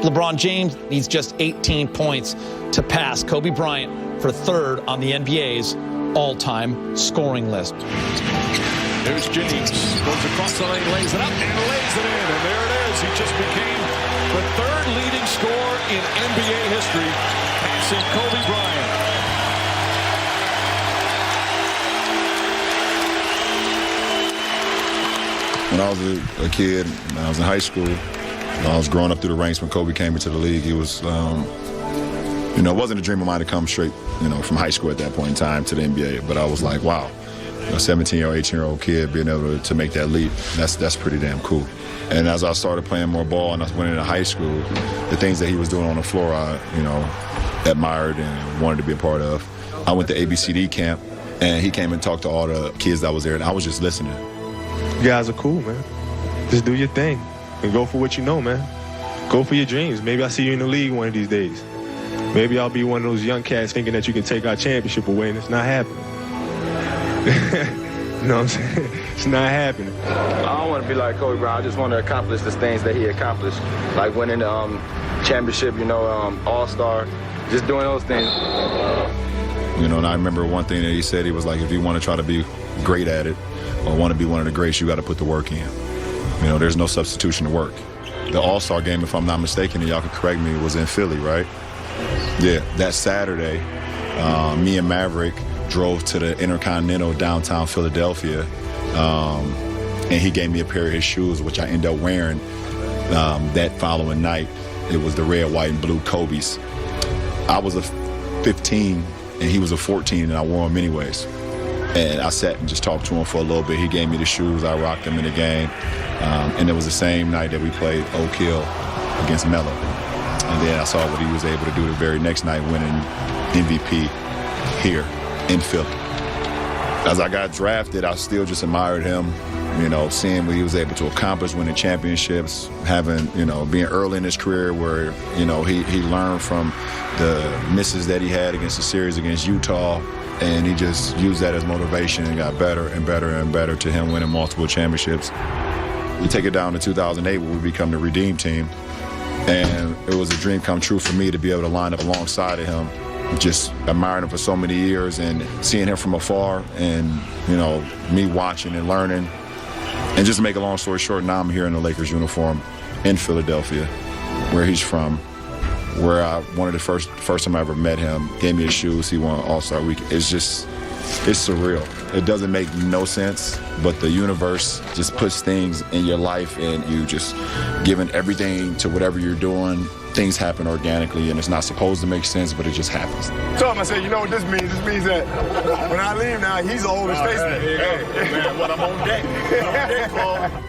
LeBron James needs just 18 points to pass Kobe Bryant for third on the NBA's all-time scoring list. There's James, goes across the lane, lays it up, and lays it in. And there it is. He just became the third leading scorer in NBA history, passing Kobe Bryant. When I was a kid, when I was in high school, I was growing up through the ranks when Kobe came into the league. It was, it wasn't a dream of mine to come straight, from high school at that point in time to the NBA. But I was like, wow, a 17-year-old, 18-year-old kid being able to make that leap, that's pretty damn cool. And as I started playing more ball and I went into high school, the things that he was doing on the floor, I, admired and wanted to be a part of. I went to ABCD camp, and he came and talked to all the kids that was there, and I was just listening. You guys are cool, man. Just do your thing and go for what you know, man. Go for your dreams. Maybe I'll see you in the league one of these days. Maybe I'll be one of those young cats thinking that you can take our championship away, and it's not happening. You know what I'm saying? It's not happening. I don't want to be like Kobe Bryant. I just want to accomplish the things that he accomplished, like winning the championship, All-Star, just doing those things. And I remember one thing that he said, he was like, if you want to try to be great at it or want to be one of the greats, you got to put the work in. There's no substitution to work. The All-Star game, if I'm not mistaken, and y'all can correct me, was in Philly, right? Yeah, that Saturday, me and Maverick drove to the Intercontinental downtown Philadelphia, and he gave me a pair of his shoes, which I ended up wearing that following night. It was the red, white, and blue Kobe's. I was a 15, and he was a 14, and I wore them anyways. And I sat and just talked to him for a little bit. He gave me the shoes. I rocked them in the game. And it was the same night that we played Oak Hill against Melo. And then I saw what he was able to do the very next night, winning MVP here in Philly. As I got drafted, I still just admired him, seeing what he was able to accomplish, winning championships, having, being early in his career where, he learned from the misses that he had against the series against Utah. And he just used that as motivation and got better and better and better to him winning multiple championships. We take it down to 2008 where we become the Redeem Team. And it was a dream come true for me to be able to line up alongside of him. Just admiring him for so many years and seeing him from afar and, me watching and learning. And just to make a long story short, now I'm here in the Lakers uniform in Philadelphia, where he's from, where one of the first time I ever met him, gave me his shoes, he won All-Star Week. It's surreal. It doesn't make no sense, but the universe just puts things in your life and you just giving everything to whatever you're doing. Things happen organically and it's not supposed to make sense, but it just happens. So I said, you know what this means? This means that when I leave now, he's the oldest statesman. Hey, man, what I'm on deck.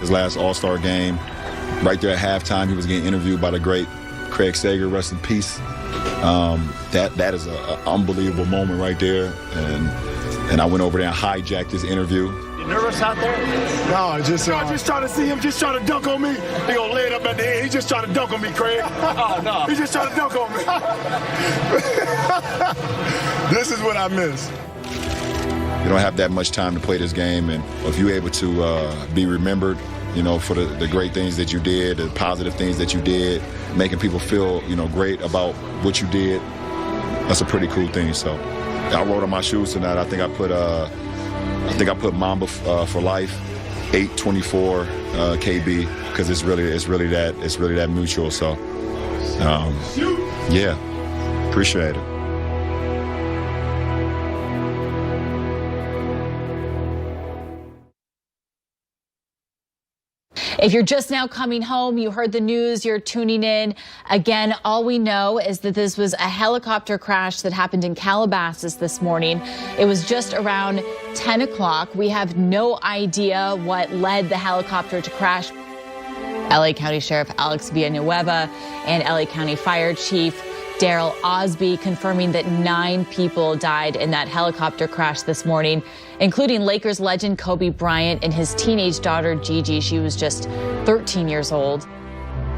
His last All-Star game, right there at halftime, he was getting interviewed by the great Craig Sager, rest in peace. That is an unbelievable moment right there. And I went over there and hijacked his interview. You nervous out there? No, just trying to see him just trying to dunk on me. He gonna lay it up at the end. He's just trying to dunk on me, Craig. Oh, no. He's just trying to dunk on me. This is what I miss. You don't have that much time to play this game, and if you're able to be remembered, for the great things that you did, the positive things that you did, making people feel, great about what you did, that's a pretty cool thing. So I wrote on my shoes tonight. I think I put Mamba for life, 824 KB, because it's really that mutual. So yeah, appreciate it. If you're just now coming home, you heard the news, you're tuning in. Again, all we know is that this was a helicopter crash that happened in Calabasas this morning. It was just around 10 o'clock. We have no idea what led the helicopter to crash. LA County Sheriff Alex Villanueva and LA County Fire Chief Daryl Osby confirming that 9 people died in that helicopter crash this morning, including Lakers legend Kobe Bryant and his teenage daughter Gigi. She was just 13 years old.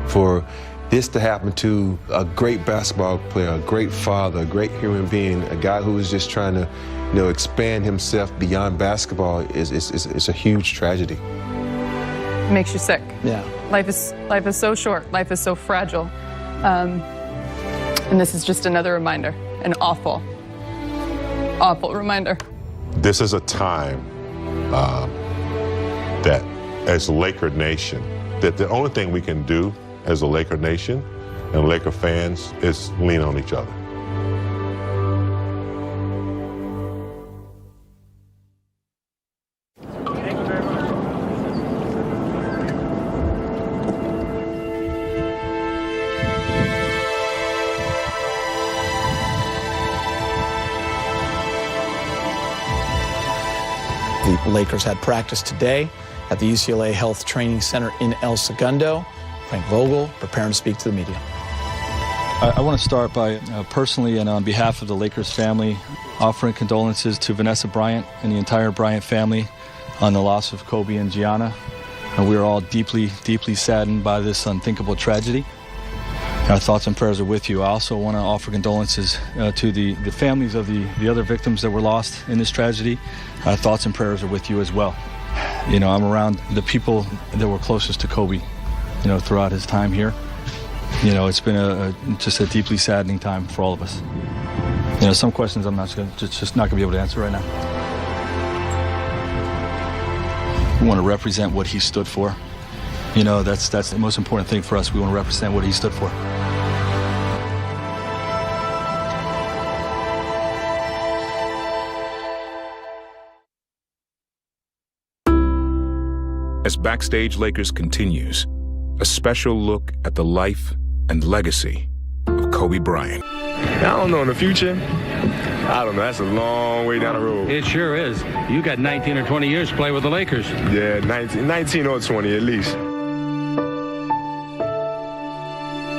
For this to happen to a great basketball player, a great father, a great human being, a guy who was just trying to expand himself beyond basketball is a huge tragedy. It makes you sick. Yeah. Life is so short. Life is so fragile. And this is just another reminder, an awful, awful reminder. This is a time that as Laker Nation, that the only thing we can do as a Laker Nation and Laker fans is lean on each other. The Lakers had practice today at the UCLA Health Training Center in El Segundo. Frank Vogel preparing to speak to the media. I want to start by personally and on behalf of the Lakers family offering condolences to Vanessa Bryant and the entire Bryant family on the loss of Kobe and Gianna. We are all deeply, deeply saddened by this unthinkable tragedy. Our thoughts and prayers are with you. I also want to offer condolences to the families of the other victims that were lost in this tragedy. Our thoughts and prayers are with you as well. You know, I'm around the people that were closest to Kobe, you know, throughout his time here. You know, it's been just a deeply saddening time for all of us. You know, some questions I'm not just not going to be able to answer right now. We want to represent what he stood for. You know, that's the most important thing for us. We want to represent what he stood for. As Backstage Lakers continues, a special look at the life and legacy of Kobe Bryant. I don't know in the future. I don't know. That's a long way down the road. It sure is. You got 19 or 20 years to play with the Lakers. Yeah, 19 or 20 at least.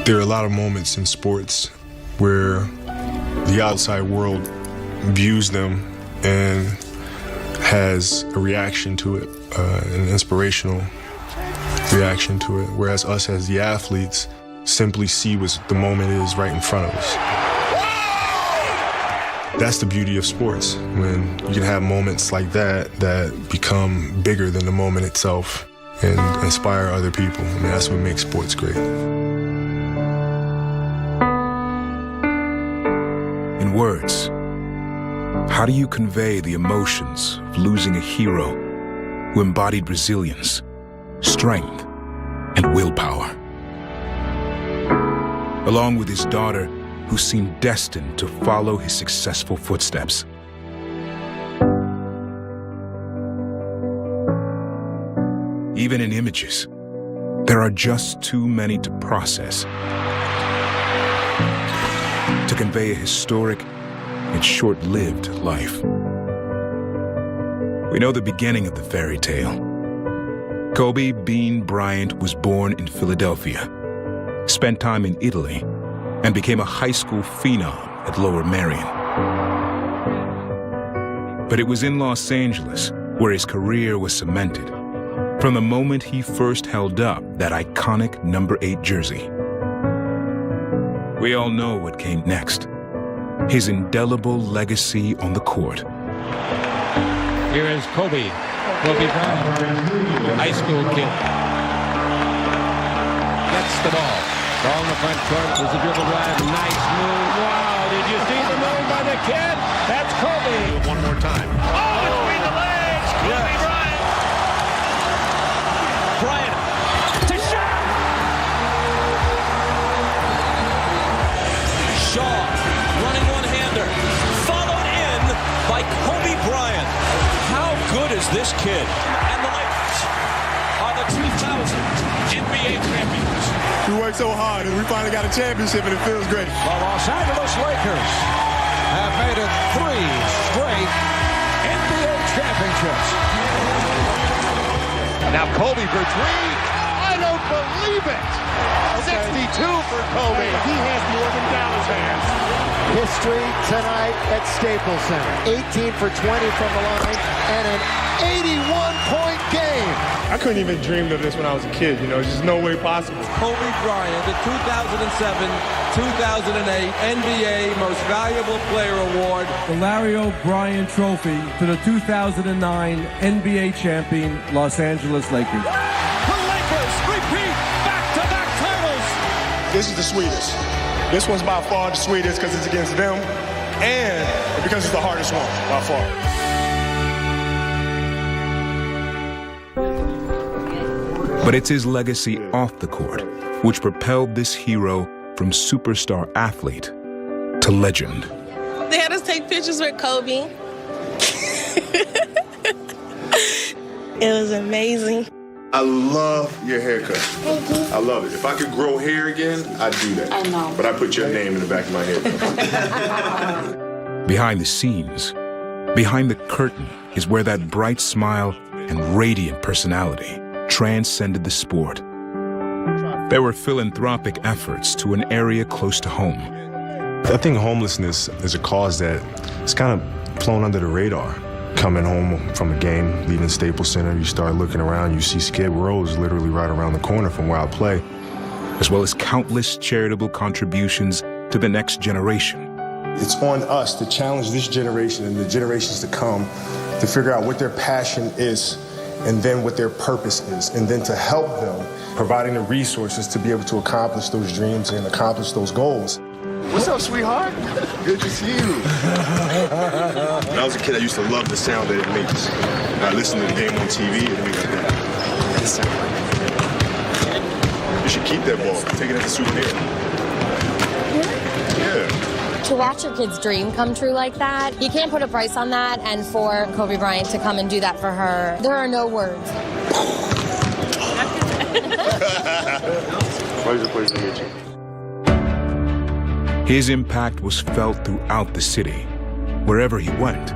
There are a lot of moments in sports where the outside world views them and has a reaction to it, an inspirational reaction to it, whereas us as the athletes simply see what the moment is right in front of us. That's the beauty of sports, when you can have moments like that become bigger than the moment itself and inspire other people. I mean, that's what makes sports great. In words, how do you convey the emotions of losing a hero who embodied resilience, strength, and willpower? Along with his daughter, who seemed destined to follow his successful footsteps. Even in images, there are just too many to process to convey a historic and short-lived life. We know the beginning of the fairy tale. Kobe Bean Bryant was born in Philadelphia, spent time in Italy, and became a high school phenom at Lower Merion. But it was in Los Angeles where his career was cemented, from the moment he first held up that iconic number 8 jersey. We all know what came next, his indelible legacy on the court. Here is Kobe Bryant, high school kid. Gets the ball. Ball in the front court. There's a dribble drive. Nice move. Wow, did you see the move by the kid? That's Kobe. One more time. Oh, between the legs. Kobe Bryant. Bryant To shot. Shaw running one-hander, followed in by Kobe Bryant. How good is this kid? And the Lakers are the 2000 NBA champions. We worked so hard and we finally got a championship and it feels great. The Los Angeles Lakers have made it 3 straight NBA championships. Now Kobe for 3. I don't believe it. 62 for Kobe. He has more than Dallas has. History tonight at Staples Center. 18 for 20 from the line and an 81-point game. I couldn't even dream of this when I was a kid. You know, there's just no way possible. Kobe Bryant, the 2007-2008 NBA Most Valuable Player Award. The Larry O'Brien Trophy to the 2009 NBA champion Los Angeles Lakers. The Lakers repeat back-to-back titles. this is the sweetest. This one's by far the sweetest because it's against them and because it's the hardest one by far. But it's his legacy off the court which propelled this hero from superstar athlete to legend. They had us take pictures with Kobe. It was amazing. I love your haircut. Thank you. I love it. If I could grow hair again, I'd do that. I know. But I put your name in the back of my head. Behind the scenes, behind the curtain, is where that bright smile and radiant personality transcended the sport. There were philanthropic efforts to an area close to home. I think homelessness is a cause that is kind of flown under the radar. Coming home from a game, leaving Staples Center, you start looking around, you see Skid Row's literally right around the corner from where I play. As well as countless charitable contributions to the next generation. It's on us to challenge this generation and the generations to come to figure out what their passion is and then what their purpose is, and then to help them, providing the resources to be able to accomplish those dreams and accomplish those goals. What's up, sweetheart? Good to see you. When I was a kid, I used to love the sound that it makes. I listened to the game on TV and things like that. You should keep that ball. Take it as a souvenir. Yeah. To watch your kid's dream come true like that, you can't put a price on that, and for Kobe Bryant to come and do that for her, there are no words. Pleasure to meet you. His impact was felt throughout the city, wherever he went,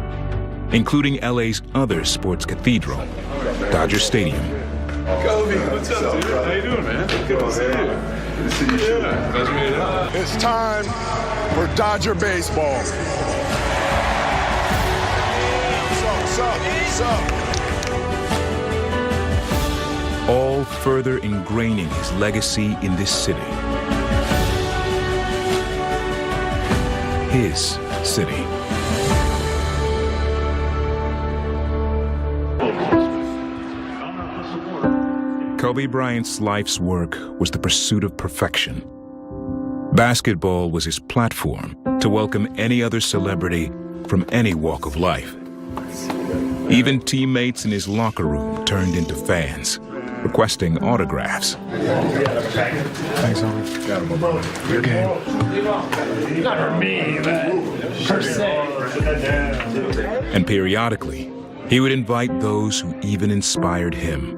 including LA's other sports cathedral, Dodger Stadium. Kobe, what's up, dude? How you doing, man? Good to see you. Good to see you. Yeah. Glad you made it out. It's time for Dodger baseball. What's up? All further ingraining his legacy in this city. His city. Kobe Bryant's life's work was the pursuit of perfection. Basketball was his platform to welcome any other celebrity from any walk of life. Even teammates in his locker room turned into fans, requesting autographs. Thanks, homie. Got him, brother. Good game. Never me, man. Per se. And periodically, he would invite those who even inspired him.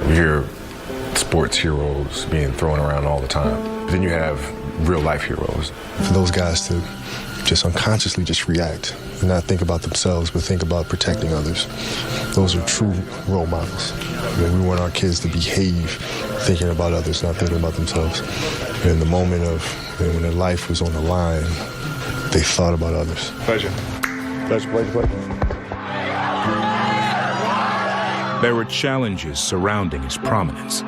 We hear sports heroes being thrown around all the time. Then you have real life heroes. For those guys to just unconsciously just react and not think about themselves, but think about protecting others. Those are true role models. We want our kids to behave thinking about others, not thinking about themselves. And in the moment of when their life was on the line, they thought about others. Pleasure. Pleasure. There were challenges surrounding his prominence.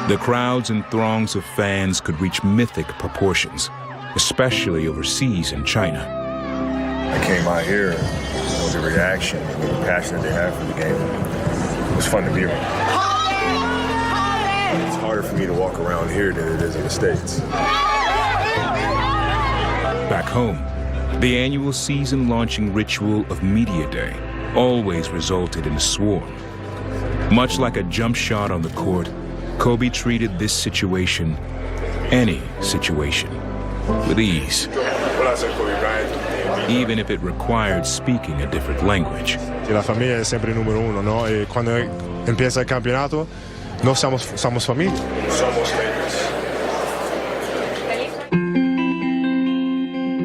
The crowds and throngs of fans could reach mythic proportions, especially overseas in China. I came out here, the reaction and the passion that they have for the game. It was fun to be around. It's harder for me to walk around here than it is in the States. Back home, the annual season launching ritual of Media Day always resulted in a swarm. Much like a jump shot on the court, Kobe treated this situation, any situation, with ease. Even if it required speaking a different language. La familia es siempre número uno, ¿no? Cuando empieza el campeonato, no somos familia. Somos Lakers.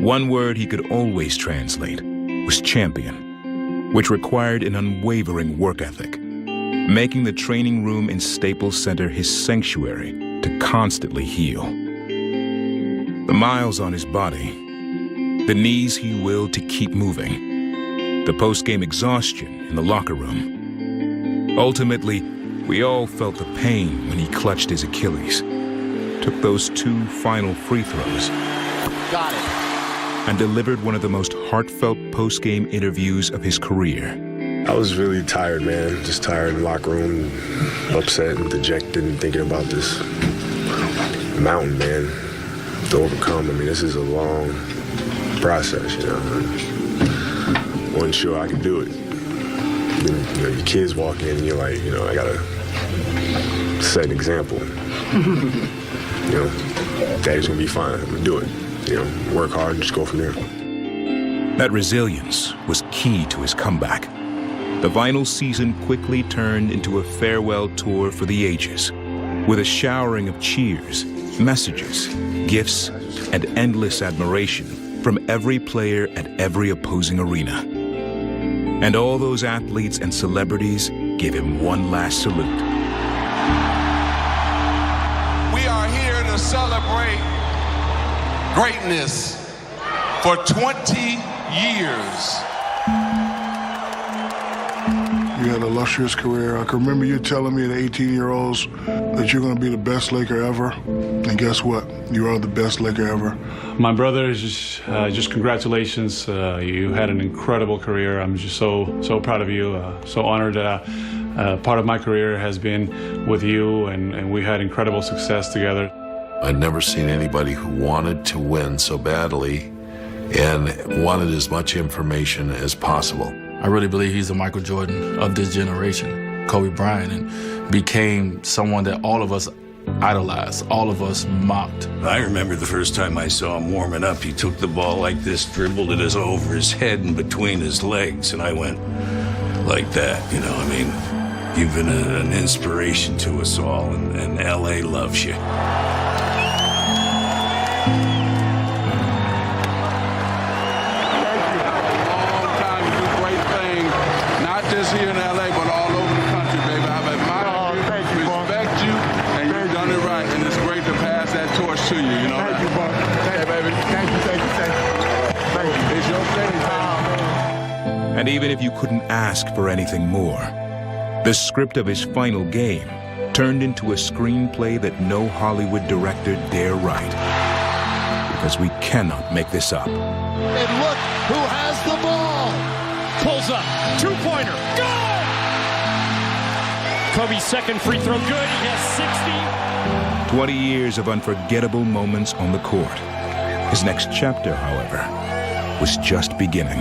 One word he could always translate was champion, which required an unwavering work ethic, making the training room in Staples Center his sanctuary to constantly heal. The miles on his body, the knees he willed to keep moving, the post-game exhaustion in the locker room. Ultimately, we all felt the pain when he clutched his Achilles, took those 2 final free throws, Got it. and delivered one of the most heartfelt post-game interviews of his career. I was really tired, man. Just tired in the locker room, upset and dejected and thinking about this. mountain, man, to overcome. I mean, this is a long process, you know. I wasn't sure I could do it. Then, you know, your kids walk in and you're like, you know, I gotta set an example. You know, Daddy's gonna be fine. I'm gonna do it. You know, work hard and just go from there. That resilience was key to his comeback. The final season quickly turned into a farewell tour for the ages, with a showering of cheers, messages, gifts, and endless admiration from every player at every opposing arena. And all those athletes and celebrities gave him one last salute. We are here to celebrate greatness for 20 years. You had an illustrious career. I can remember you telling me at 18-year-olds that you're going to be the best Laker ever. And guess what? You are the best Laker ever. My brother, just congratulations. You had an incredible career. I'm just so proud of you. So honored that part of my career has been with you, and we had incredible success together. I'd never seen anybody who wanted to win so badly and wanted as much information as possible. I really believe he's the Michael Jordan of this generation, Kobe Bryant, and became someone that all of us idolized, all of us mocked. I remember the first time I saw him warming up, he took the ball like this, dribbled it over his head and between his legs, and I went like that, you know, I mean, you've been an inspiration to us all, and LA loves you. Just here in LA, but all over the country, baby. I've admired you, respect you, and you've done it right. And it's great to pass that torch to you, you know? Thank you, Buck. Hey, baby. Thank you. It's your thing, man. And even if you couldn't ask for anything more, the script of his final game turned into a screenplay that no Hollywood director dare write. Because we cannot make this up. And look who has the ball. Pulls up, two-pointer, go! Kobe's second free throw, good, he has 60. 20 years of unforgettable moments on the court. His next chapter, however, was just beginning.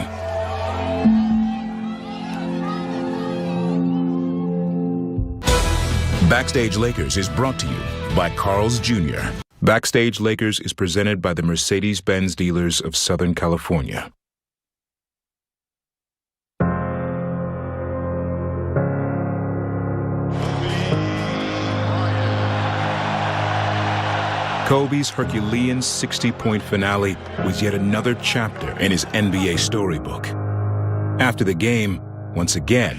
Backstage Lakers is brought to you by Carl's Jr. Backstage Lakers is presented by the Mercedes-Benz dealers of Southern California. Kobe's Herculean 60-point finale was yet another chapter in his NBA storybook. After the game, once again,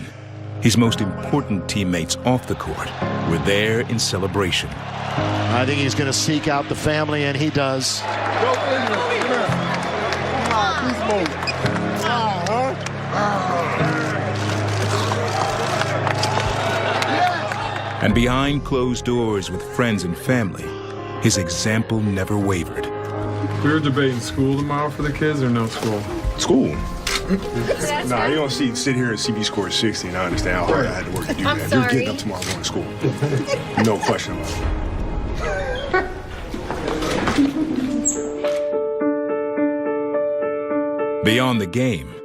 his most important teammates off the court were there in celebration. I think he's going to seek out the family, and he does. And behind closed doors with friends and family, his example never wavered. We were debating school tomorrow for the kids or no school? School? Nah, you don't sit here and see me score 60 and I understand how hard I had to work to do that. You're getting up tomorrow going to school. No question about it. Beyond the game,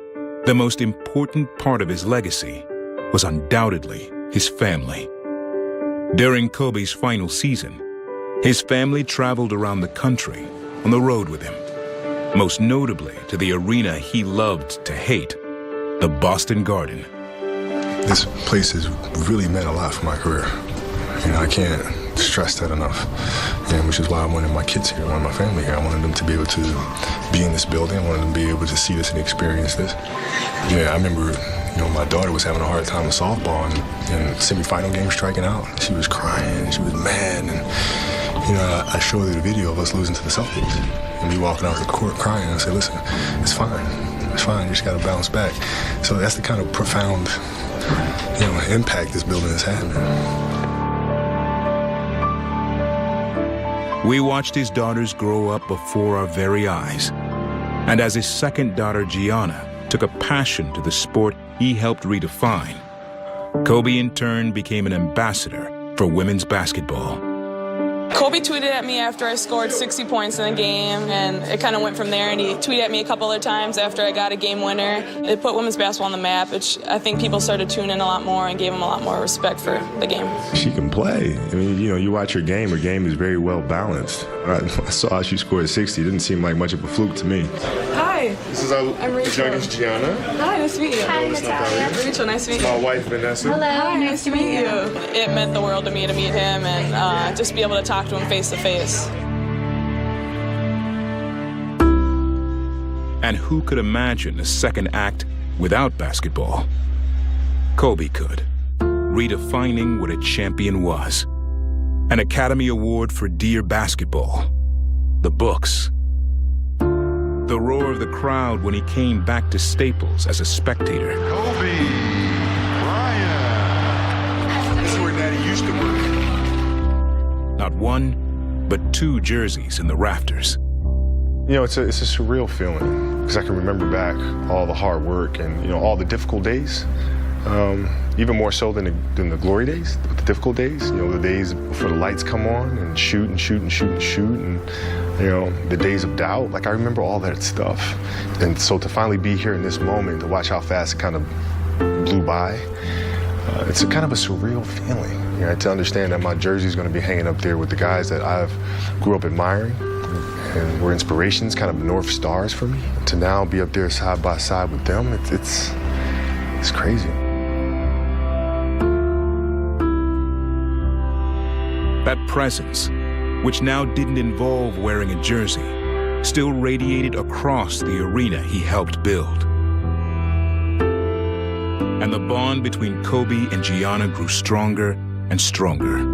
the most important part of his legacy was undoubtedly his family. During Kobe's final season, his family traveled around the country on the road with him, most notably to the arena he loved to hate, the Boston Garden. This place has really meant a lot for my career. You know, I can't stress that enough, which is why I wanted my kids here, I wanted my family here. I wanted them to be able to be in this building. I wanted them to be able to see this and experience this. Yeah, I remember, my daughter was having a hard time with softball and semifinal game striking out. She was crying, she was mad, and I showed her the video of us losing to the Celtics and me walking off the court crying. And I said, listen, it's fine. It's fine. You just got to bounce back. So that's the kind of profound, impact this building has had, man. We watched his daughters grow up before our very eyes. And as his second daughter, Gianna, took a passion to the sport he helped redefine, Kobe in turn became an ambassador for women's basketball. Kobe tweeted at me after I scored 60 points in the game, and it kind of went from there, and he tweeted at me a couple other times after I got a game winner. It put women's basketball on the map, which I think people started tuning in a lot more and gave him a lot more respect for the game. She can play. I mean, you know, you watch her game is very well balanced. I saw she scored 60. It didn't seem like much of a fluke to me. Hi. This is our youngest Gianna. Hi, nice to meet you. Hi, Natalia. Rachel, nice to meet you. My wife, Vanessa. Hello. Hi, nice to meet you. It meant the world to me to meet him and just be able to talk to him face to face. And who could imagine a second act without basketball? Kobe could, redefining what a champion was. An Academy Award for Dear Basketball. The books. The roar of the crowd when he came back to Staples as a spectator. Kobe Bryant. This is where Daddy used to work. Not one, but 2 jerseys in the rafters. You know, it's a surreal feeling because I can remember back all the hard work and, you know, all the difficult days. Even more so than the glory days, the difficult days. You know, the days before the lights come on and shoot and shoot and shoot and shoot, and you know, the days of doubt. Like, I remember all that stuff. And so to finally be here in this moment, to watch how fast it kind of blew by, it's a kind of a surreal feeling. You know, to understand that my jersey's going to be hanging up there with the guys that I've grew up admiring and were inspirations, kind of North Stars for me. To now be up there side by side with them, it's crazy. That presence, which now didn't involve wearing a jersey, still radiated across the arena he helped build. And the bond between Kobe and Gianna grew stronger and stronger.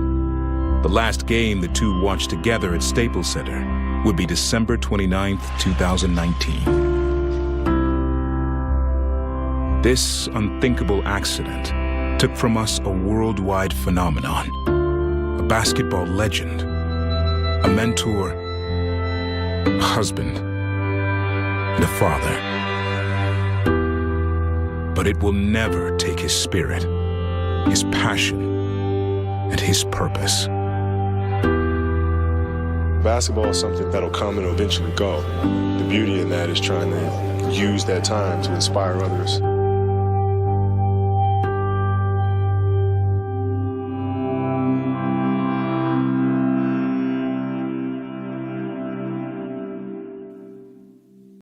The last game the two watched together at Staples Center would be December 29th, 2019. This unthinkable accident took from us a worldwide phenomenon. A basketball legend, a mentor, a husband, and a father. But it will never take his spirit, his passion, and his purpose. Basketball is something that'll come and eventually go. The beauty in that is trying to use that time to inspire others.